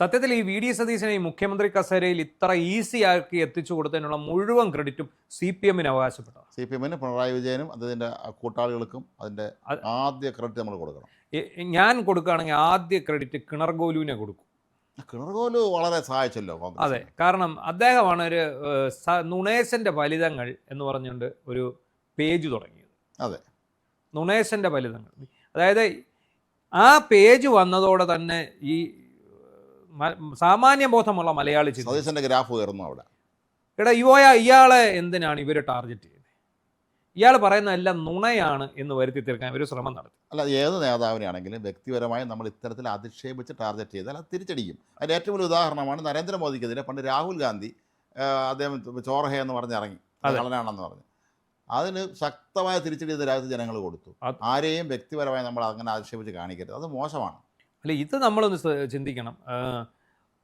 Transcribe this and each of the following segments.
സത്യത്തിൽ ഈ V D സതീശനെ ഈ മുഖ്യമന്ത്രി കസേരയിൽ ഇത്ര ഈസി ആക്കി എത്തിച്ചു കൊടുത്തതിനുള്ള മുഴുവൻ ക്രെഡിറ്റും CPM-ന് അവകാശപ്പെട്ടതാണ്. CPM-ന് പിണറായി വിജയനും അതിൻ്റെ കൂട്ടാളികൾക്കും അതിൻ്റെ ആദ്യ ക്രെഡിറ്റ് നമ്മൾ കൊടുക്കണം. ഞാൻ കൊടുക്കുകയാണെങ്കിൽ ആദ്യ ക്രെഡിറ്റ് കിണർഗോലുവിനെ കൊടുക്കും. കിണർഗോലു വളരെ സഹായിച്ചല്ലോ. അതെ, കാരണം അദ്ദേഹമാണ് ഒരു നുണേശൻ്റെ ഫലിതങ്ങൾ എന്ന് പറഞ്ഞുകൊണ്ട് ഒരു പേജ് തുടങ്ങിയത്. അതെ, നുണേശൻ്റെ ഫലിതങ്ങൾ. അതായത് ആ പേജ് വന്നതോടെ തന്നെ ഈ സാമാന്യ ബോധമുള്ള മലയാളി സതീശൻ്റെ ഗ്രാഫ് ഉയർന്നു അവിടെ. എടാ ഇയാളെ എന്തിനാണ് ഇവർ ടാർഗറ്റ് ചെയ്യുന്നത്? ഇയാൾ പറയുന്ന എല്ലാം നുണയാണ് എന്ന് വരുത്തി തീർക്കാൻ ഒരു ശ്രമം നടത്തി. അല്ല, ഏത് നേതാവിനാണെങ്കിലും വ്യക്തിപരമായി നമ്മൾ ഇത്തരത്തിൽ അധിക്ഷേപിച്ച് ടാർഗറ്റ് ചെയ്താൽ അത് തിരിച്ചടിക്കും. അതിൻ്റെ ഏറ്റവും വലിയ ഉദാഹരണമാണ് നരേന്ദ്രമോദിക്കെതിരെ പണ്ട് രാഹുൽ ഗാന്ധി അദ്ദേഹം ചോർഹ എന്ന് പറഞ്ഞിറങ്ങി, കള്ളനാണെന്ന് പറഞ്ഞു. അതിന് ശക്തമായ തിരിച്ചടി രാജ്യത്ത് ജനങ്ങൾ കൊടുത്തു. ആരെയും വ്യക്തിപരമായി നമ്മൾ അങ്ങനെ അധിക്ഷേപിച്ച് കാണിക്കരുത്, അത് മോശമാണ്. അല്ല, ഇത് നമ്മളൊന്ന് ചിന്തിക്കണം.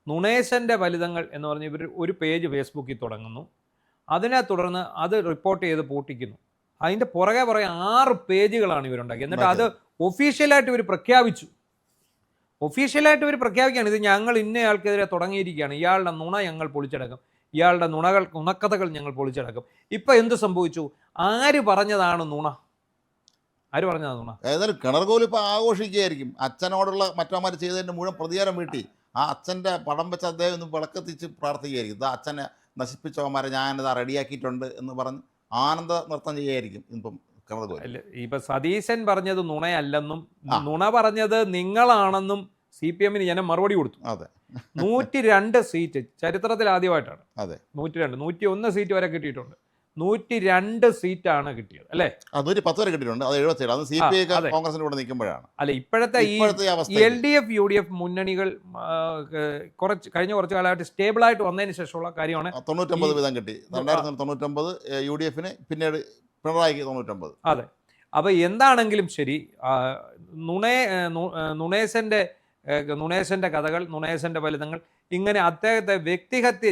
നുണേശൻ്റെ ഫലിതങ്ങൾ എന്ന് പറഞ്ഞ് ഇവർ ഒരു പേജ് ഫേസ്ബുക്കിൽ തുടങ്ങുന്നു, അതിനെ തുടർന്ന് അത് റിപ്പോർട്ട് ചെയ്ത് പൂട്ടിക്കുന്നു. അതിൻ്റെ പുറകെ 6 പേജുകളാണ് ഇവരുണ്ടാക്കി. എന്നിട്ട് അത് ഒഫീഷ്യലായിട്ട് ഇവർ പ്രഖ്യാപിച്ചു. പ്രഖ്യാപിക്കുകയാണ്, ഇത് ഞങ്ങൾ ഇന്നയാൾക്കെതിരെ തുടങ്ങിയിരിക്കുകയാണ്, ഇയാളുടെ നുണ ഞങ്ങൾ പൊളിച്ചടക്കും, ഇയാളുടെ നുണക്കഥകൾ ഞങ്ങൾ പൊളിച്ചടക്കും. ഇപ്പം എന്ത് സംഭവിച്ചു? ആര് പറഞ്ഞതാണ് നുണ? ഏതായാലും കിണർകോല് ഇപ്പോൾ ആഘോഷിക്കുകയായിരിക്കും. അച്ഛനോടുള്ള മറ്റന്മാർ ചെയ്തതിൻ്റെ മുഴുവൻ പ്രതികാരം വീട്ടി ആ അച്ഛൻ്റെ പടം വെച്ച് അദ്ദേഹം ഒന്ന് വിളക്കത്തിച്ച് പ്രാർത്ഥിക്കുകയായിരിക്കും. ഇതാ അച്ഛനെ നശിപ്പിച്ചവന്മാരെ ഞാനിതാ റെഡിയാക്കിയിട്ടുണ്ട് എന്ന് പറഞ്ഞ് ആനന്ദ നൃത്തം ചെയ്യുകയായിരിക്കും ഇപ്പം കിണർകോല്. ഇപ്പം സതീശൻ പറഞ്ഞത് നുണയല്ലെന്നും നുണ പറഞ്ഞത് നിങ്ങളാണെന്നും CPM-ന് ജനം മറുപടി കൊടുത്തു. അതെ, 102 സീറ്റ് ചരിത്രത്തിൽ ആദ്യമായിട്ടാണ്. അതെ, 102, 101 സീറ്റ് വരെ കിട്ടിയിട്ടുണ്ട്. 102 സീറ്റാണ് കിട്ടിയത്, അല്ലേ? 110 വരെ കിട്ടിയിട്ടുണ്ട്. അത് 77. അത് CPI കോൺഗ്രസിന്റെ കൂടെ നിൽക്കുമ്പോഴാണ്. അല്ല, ഇപ്പോഴത്തെ ഈ LDF UDF മുന്നണികൾ കഴിഞ്ഞ കുറച്ച് കാലമായിട്ട് സ്റ്റേബിളായിട്ട് വന്നതിന് ശേഷമുള്ള കാര്യമാണ്. 99 വീതം കിട്ടി. 2099 UDF-ന്, പിന്നീട് പിണറായിക്ക് 99. അതെ. അപ്പോൾ എന്താണെങ്കിലും ശരി, നുണേശൻ്റെ കഥകൾ, നുണേശൻ്റെ ഫലിതങ്ങൾ, ഇങ്ങനെ അദ്ദേഹത്തെ വ്യക്തിഹത്യ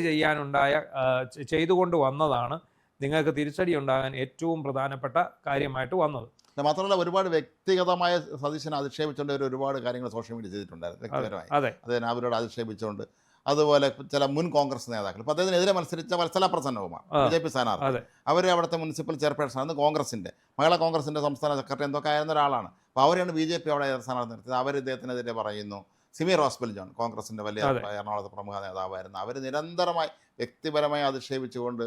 ചെയ്തുകൊണ്ട് വന്നതാണ് നിങ്ങൾക്ക് തിരിച്ചടി ഉണ്ടാകാൻ ഏറ്റവും പ്രധാനപ്പെട്ട കാര്യമായിട്ട് വന്നത്. മാത്രമല്ല, ഒരുപാട് വ്യക്തിഗതമായ സതീശനെ അധിക്ഷേപിച്ചുകൊണ്ട് ഒരുപാട് കാര്യങ്ങൾ സോഷ്യൽ മീഡിയ ചെയ്തിട്ടുണ്ടായിരുന്നു വ്യക്തിപരമായി. അദ്ദേഹം അവരോട് അധിക്ഷേപിച്ചുകൊണ്ട്. അതുപോലെ ചില മുൻ കോൺഗ്രസ് നേതാക്കൾ, ഇപ്പോൾ അദ്ദേഹത്തിനെതിരെ മത്സരിച്ച വത്സല പ്രസന്നകുമാർ, BJP സ്ഥാനാർത്ഥി, അവർ അവിടുത്തെ മുനിസിപ്പൽ ചെയർപേഴ്സൺ ആണ്, കോൺഗ്രസിൻ്റെ മഹിളാ കോൺഗ്രസിൻ്റെ സംസ്ഥാന സെക്രട്ടറി എന്തൊക്കെ ആയിരുന്ന ഒരാളാണ്. അപ്പോൾ അവരെയാണ് BJP അവിടെ സ്ഥാനാർത്ഥി നിർത്തിയത്. അവർ ഇദ്ദേഹത്തിനെതിരെ പറയുന്നു. സിമി റോസ്ബെൽ ജോൺ, കോൺഗ്രസിൻ്റെ വലിയ എറണാകുളത്തെ പ്രമുഖ നേതാവായിരുന്നു, അവർ നിരന്തരമായി വ്യക്തിപരമായി അധിക്ഷേപിച്ചുകൊണ്ട്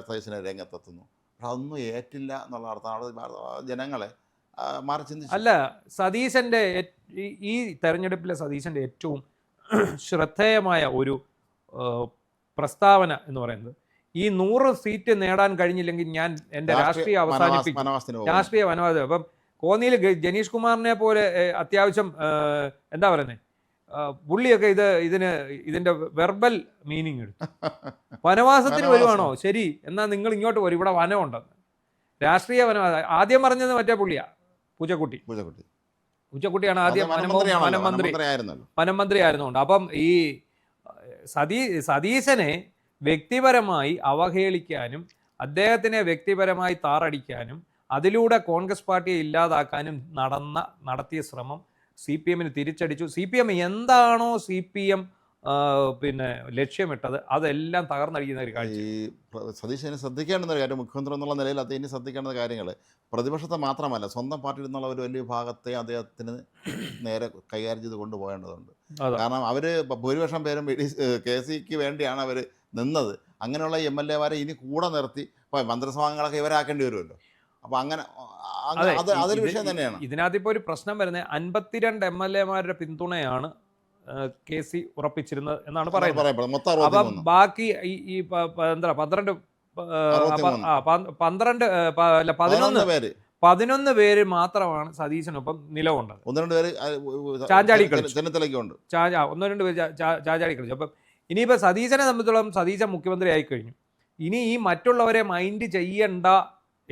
സതീശനെ രംഗത്തെത്തുന്നു. അതൊന്നും ഏറ്റില്ല എന്നുള്ള അർത്ഥമാണ് ജനങ്ങളെ മാറി ചിന്തിച്ചു. അല്ല, സതീശൻ്റെ ഈ തെരഞ്ഞെടുപ്പിലെ സതീശൻ്റെ ഏറ്റവും ശ്രദ്ധേയമായ ഒരു പ്രസ്താവന എന്ന് പറയുന്നത്, ഈ 100 സീറ്റ് നേടാൻ കഴിഞ്ഞില്ലെങ്കിൽ ഞാൻ എൻ്റെ രാഷ്ട്രീയ വനവാസം. അപ്പം കോന്നിയിൽ ജനീഷ് കുമാറിനെ പോലെ അത്യാവശ്യം എന്താ പറയുന്നത്, പുള്ളിയൊക്കെ ഇതിൻ്റെ വെർബൽ മീനിങ് എടുത്തു. വനവാസത്തിന് വരുവാണോ? ശരി, എന്നാൽ നിങ്ങൾ ഇങ്ങോട്ട് വരും, ഇവിടെ വനമുണ്ടെന്ന്. രാഷ്ട്രീയ വനവാസം ആദ്യം പറഞ്ഞത് മറ്റേ പുള്ളിയാ, പൂച്ചക്കുട്ടിയാണ് ആദ്യം വനമന്ത്രി ആയിരുന്നുകൊണ്ട്. അപ്പം ഈ സതീശനെ വ്യക്തിപരമായി അവഹേളിക്കാനും അദ്ദേഹത്തിനെ വ്യക്തിപരമായി താറടിക്കാനും അതിലൂടെ കോൺഗ്രസ് പാർട്ടിയെ ഇല്ലാതാക്കാനും നടത്തിയ ശ്രമം CPM-ന് തിരിച്ചടിച്ചു. CPM എന്താണോ പിന്നെ ലക്ഷ്യമിട്ടത് അതെല്ലാം തകർന്നടിക്കുന്ന ഒരു കാഴ്ച. ഈ സതീശനെ ശ്രദ്ധിക്കേണ്ടുന്ന ഒരു കാര്യം, മുഖ്യമന്ത്രി എന്നുള്ള നിലയിൽ അദ്ദേഹം ശ്രദ്ധിക്കേണ്ട കാര്യങ്ങൾ പ്രതിപക്ഷത്തെ മാത്രമല്ല, സ്വന്തം പാർട്ടിയിൽ നിന്നുള്ള ഒരു വലിയ ഭാഗത്തെ അദ്ദേഹത്തിന് നേരെ കൈകാര്യം ചെയ്ത് കൊണ്ടുപോകേണ്ടതുണ്ട്. കാരണം അവർ ഭൂരിപക്ഷം പേരും KC-ക്ക് വേണ്ടിയാണ് അവർ നിന്നത്. അങ്ങനെയുള്ള MLA-മാരെ ഇനി കൂടെ നിർത്തി മന്ത്രിസഭാംഗങ്ങളൊക്കെ ഇവരാക്കേണ്ടി വരുമല്ലോ. അപ്പോൾ അങ്ങനെ അതൊരു വിഷയം തന്നെയാണ്. ഇതിനകത്ത് ഇപ്പോൾ ഒരു പ്രശ്നം വരുന്നത് 52 MLA-മാരുടെ പിന്തുണയാണ് KC ഉറപ്പിച്ചിരുന്നത് എന്നാണ് പറയുന്നത്. അപ്പം ബാക്കി ഈ 11 പേര് മാത്രമാണ് സതീശനൊപ്പം നിലകൊണ്ടത്. 1-2 പേര് ചാഞ്ചാടി കളിച്ചു. 1-2 പേര് ചാഞ്ചാടി കളിച്ചു. അപ്പം ഇനിയിപ്പോൾ സതീശനെ സംബന്ധിച്ചോളം സതീശൻ മുഖ്യമന്ത്രി ആയി കഴിഞ്ഞു. ഇനി ഈ മറ്റുള്ളവരെ മൈൻഡ് ചെയ്യണ്ട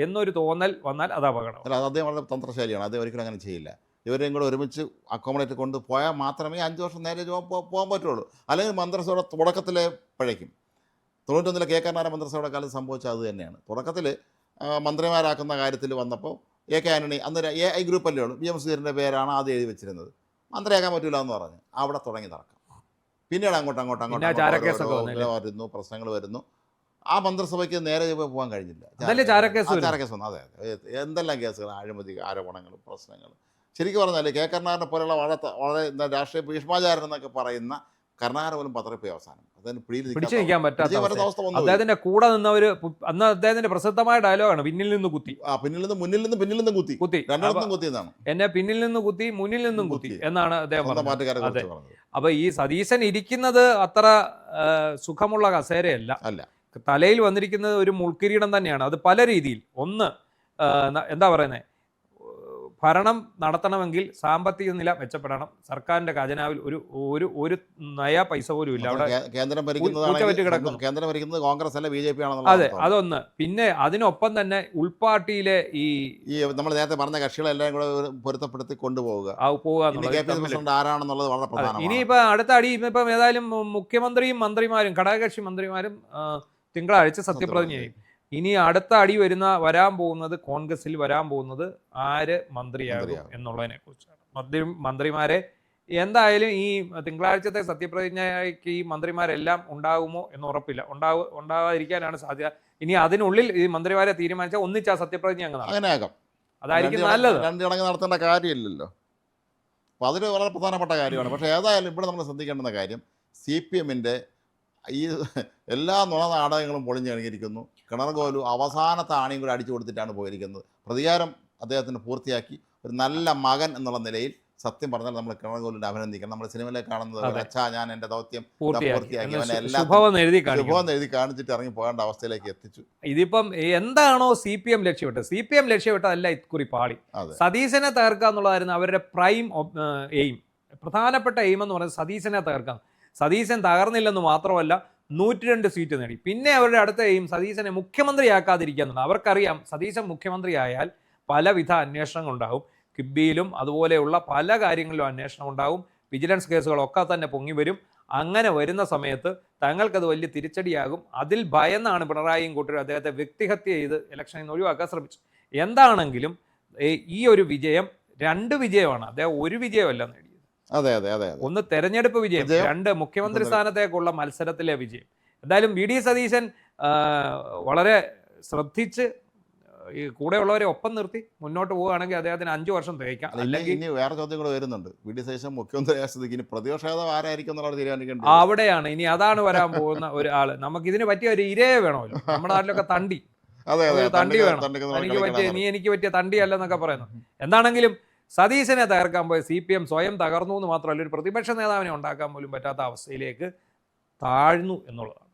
എന്നൊരു തോന്നൽ വന്നാൽ അത് അപകടം. അല്ല, അദ്ദേഹം വളരെ തന്ത്രശാലിയാണ്. അദ്ദേഹം ഒരിക്കലും അങ്ങനെ ചെയ്യില്ല. ഇവരെയും കൂടെ ഒരുമിച്ച് അക്കോമഡേറ്റ് കൊണ്ടുപോയാൽ മാത്രമേ 5 വർഷം നേരെ പോകാൻ പറ്റുള്ളൂ. അല്ലെങ്കിൽ മന്ത്രിസഭയുടെ തുടക്കത്തിലെ പഴയ്ക്കും. 91 KK നാരായണൻ മന്ത്രിസഭയുടെ കാലത്ത് സംഭവിച്ചത് അത് തന്നെയാണ്. തുടക്കത്തിൽ മന്ത്രിമാരാക്കുന്ന കാര്യത്തിൽ വന്നപ്പോൾ AK ആന്റണി, അന്ന് AI ഗ്രൂപ്പല്ലേ ഉള്ളൂ, BM സുധീരൻ്റെ പേരാണ് ആദ്യം എഴുതി വെച്ചിരുന്നത്. മന്ത്രിയാക്കാൻ പറ്റില്ല എന്ന് പറഞ്ഞ് അവിടെ തുടങ്ങി തർക്കം. പിന്നീട് അങ്ങോട്ട് ചാരക്കേസൊക്കെ വന്നില്ലേ? വരുന്നു, പ്രശ്നങ്ങൾ വരുന്നു. ആ മന്ത്രിസഭയ്ക്ക് നേരെ പോകാൻ കഴിഞ്ഞില്ല. അതല്ലേ ചാരക്കേസ് ചാരക്കേസ് വന്നു. അതെ, എന്തെല്ലാം കേസുകൾ, അഴിമതി ആരോപണങ്ങൾ, പ്രശ്നങ്ങൾ. ശരിക്കും പറഞ്ഞാൽ കെ കരുണാകരനെ പോലുള്ള വളരെ രാഷ്ട്രീയ ഭീഷ്മാചാരൻ എന്നൊക്കെ പറയുന്ന കരുണാകരൻ പോലും പതറിപ്പോയി അവസാനം. അതിന് പിടിച്ചു നിൽക്കാൻ പറ്റാത്ത അവസ്ഥ വന്നു. അദ്ദേഹത്തിന്റെ കൂടെ നിന്നവര് അന്ന് അദ്ദേഹത്തിന്റെ പ്രസിദ്ധമായ ഡയലോഗാണ് പിന്നിൽ നിന്ന് കുത്തി, പിന്നിൽ നിന്ന് മുന്നിൽ നിന്ന് പിന്നിൽ നിന്നും കുത്തി രണ്ടിടത്തും കുത്തി എന്നാണ്. എന്നെ പിന്നിൽ നിന്ന് കുത്തി മുന്നിൽ നിന്നും കുത്തി എന്നാണ് അദ്ദേഹം പറഞ്ഞത്. അപ്പൊ ഈ സതീശൻ ഇരിക്കുന്നത് അത്ര സുഖമുള്ള കസേരയല്ല, തലയിൽ വന്നിരിക്കുന്നത് ഒരു മുൾക്കിരീടം തന്നെയാണ്. അത് പല രീതിയിൽ. ഒന്ന്, എന്താ പറയുന്നത്, ഭരണം നടത്തണമെങ്കിൽ സാമ്പത്തിക നില മെച്ചപ്പെടണം. സർക്കാരിന്റെ ഖജനാവിൽ ഒരു നയ പൈസ പോലും ഇല്ല. അവിടെ കേന്ദ്രം ഭരിക്കുന്നത് കോൺഗ്രസ് അല്ല, BJP ആണെന്നുള്ള. അതെ, അതൊന്ന്. പിന്നെ അതിനൊപ്പം തന്നെ ഉൾപാർട്ടിയിലെ ഈ നമ്മൾ നേരത്തെ പറഞ്ഞ കക്ഷികളെല്ലാം കൂടെ പൊരുത്തപ്പെടുത്തി കൊണ്ടുപോവുക ആരാണെന്നുള്ളത് വളരെ പ്രധാനമാണ്. ഇനിയിപ്പോ അടുത്ത അടി ഇപ്പം ഏതായാലും മുഖ്യമന്ത്രിയും മന്ത്രിമാരും ഘടകകക്ഷി മന്ത്രിമാരും തിങ്കളാഴ്ച സത്യപ്രതിജ്ഞ ചെയ്യും. ഇനി അടുത്ത അടി വരാൻ പോകുന്നത് കോൺഗ്രസിൽ വരാൻ പോകുന്നത് ആര് മന്ത്രിയാകും എന്നുള്ളതിനെ കുറിച്ചാണ്. മന്ത്രിമാരെ എന്തായാലും ഈ തിങ്കളാഴ്ചത്തെ സത്യപ്രതിജ്ഞയ്ക്ക് ഈ മന്ത്രിമാരെല്ലാം ഉണ്ടാകുമോ എന്ന് ഉറപ്പില്ല. ഉണ്ടാകാതിരിക്കാനാണ് സാധ്യത. ഇനി അതിനുള്ളിൽ ഈ മന്ത്രിമാരെ തീരുമാനിച്ചാൽ ഒന്നിച്ചാ സത്യപ്രതിജ്ഞ അങ്ങനെയാകും. അതായിരിക്കും നല്ലത്. രണ്ടിടങ്ങ് നടത്തേണ്ട കാര്യമില്ലല്ലോ. അപ്പോൾ അതൊരു വളരെ പ്രധാനപ്പെട്ട കാര്യമാണ്. പക്ഷേ ഏതായാലും ഇവിടെ നമ്മൾ ശ്രദ്ധിക്കേണ്ടുന്ന കാര്യം, CPM-ന്റെ ഈ എല്ലാ നുണ നാടകങ്ങളും പൊളിഞ്ഞിറങ്ങിയിരിക്കുന്നു. കിണർകോലു അവസാനത്തെ ആണിയും കൂടി അടിച്ചു കൊടുത്തിട്ടാണ് പോയിരിക്കുന്നത്. പ്രതികാരം അദ്ദേഹത്തിന് പൂർത്തിയാക്കി. ഒരു നല്ല മകൻ എന്നുള്ള നിലയിൽ സത്യം പറഞ്ഞാൽ നമ്മൾ കിണർകോലിനെ അഭിനന്ദിക്കണം. നമ്മൾ സിനിമയിലെ കാണുന്നത് അച്ഛാ ഞാൻ എൻ്റെ ദൗത്യം പൂർത്തിയാക്കി, അവനെല്ലാം എഴുതി കാണിച്ചിട്ട് ഇറങ്ങി പോകേണ്ട അവസ്ഥയിലേക്ക് എത്തിച്ചു. ഇതിപ്പം എന്താണോ CPM ലക്ഷ്യമിട്ടത്, CPM ലക്ഷ്യമിട്ടതല്ല ഇക്കുറി പാളി. സതീശനെ തകർക്കുക എന്നുള്ളതായിരുന്നു അവരുടെ പ്രൈം എയിം. പ്രധാനപ്പെട്ട എയിം എന്ന് പറയുന്നത് സതീശനെ തകർക്കാം. സതീശൻ തകർന്നില്ലെന്ന് മാത്രമല്ല 102 സീറ്റ് നേടി. പിന്നെ അവരുടെ അടുത്ത എയിം സതീശനെ മുഖ്യമന്ത്രിയാക്കാതിരിക്കുക എന്നുള്ളത്. അവർക്കറിയാം സതീശൻ മുഖ്യമന്ത്രിയായാൽ പലവിധ അന്വേഷണങ്ങൾ ഉണ്ടാകും. കിബിയിലും അതുപോലെയുള്ള പല കാര്യങ്ങളിലും അന്വേഷണം ഉണ്ടാകും. വിജിലൻസ് കേസുകളൊക്കെ തന്നെ പൊങ്ങി വരും. അങ്ങനെ വരുന്ന സമയത്ത് തങ്ങൾക്കത് വലിയ തിരിച്ചടിയാകും. അതിൽ ഭയന്നാണ് പിണറായിയും കൂട്ടരും അദ്ദേഹത്തെ വ്യക്തിഹത്യ ചെയ്ത് ഇലക്ഷനിൽ നിന്ന് ഒഴിവാക്കാൻ ശ്രമിച്ചു. എന്താണെങ്കിലും ഈ ഒരു വിജയം 2 വിജയമാണ്. അദ്ദേഹം ഒരു വിജയമല്ല നേടിയത്. അതെ, ഒന്ന് തെരഞ്ഞെടുപ്പ് വിജയം, 2 മുഖ്യമന്ത്രി സ്ഥാനത്തേക്കുള്ള മത്സരത്തിലെ വിജയം. എന്തായാലും VD സതീശൻ വളരെ ശ്രദ്ധിച്ച് ഈ കൂടെയുള്ളവരെ ഒപ്പം നിർത്തി മുന്നോട്ട് പോവുകയാണെങ്കിൽ അദ്ദേഹത്തിന് 5 വർഷം തികയ്ക്കാം. അല്ലെങ്കിൽ ഇനി വേറെ ചോദ്യം കൂടെ വരുന്നുണ്ട്. VD സതീശൻ മുഖ്യമന്ത്രി ഇനി പ്രതിപക്ഷ നേതാവ് ആരായിരിക്കും എന്നുള്ളത് തീരുമാനിക്കേണ്ടത് അവിടെയാണ്. ഇനി അതാണ് വരാൻ പോകുന്ന ഒരാള്. നമുക്ക് ഇതിന് പറ്റിയ ഒരു ഇരയെ വേണമല്ലോ. നമ്മുടെ നാട്ടിലൊക്കെ തണ്ടി തണ്ടി വേണം. എനിക്ക് പറ്റിയ തണ്ടി അല്ലെന്നൊക്കെ പറയുന്നു. എന്താണെങ്കിലും സതീശനെ തകർക്കാൻ പോയ CPM സ്വയം തകർന്നു എന്ന് മാത്രമല്ല, ഒരു പ്രതിപക്ഷ നേതാവിനെ ഉണ്ടാക്കാൻ പോലും പറ്റാത്ത അവസ്ഥയിലേക്ക് താഴ്ന്നു എന്നുള്ളതാണ്.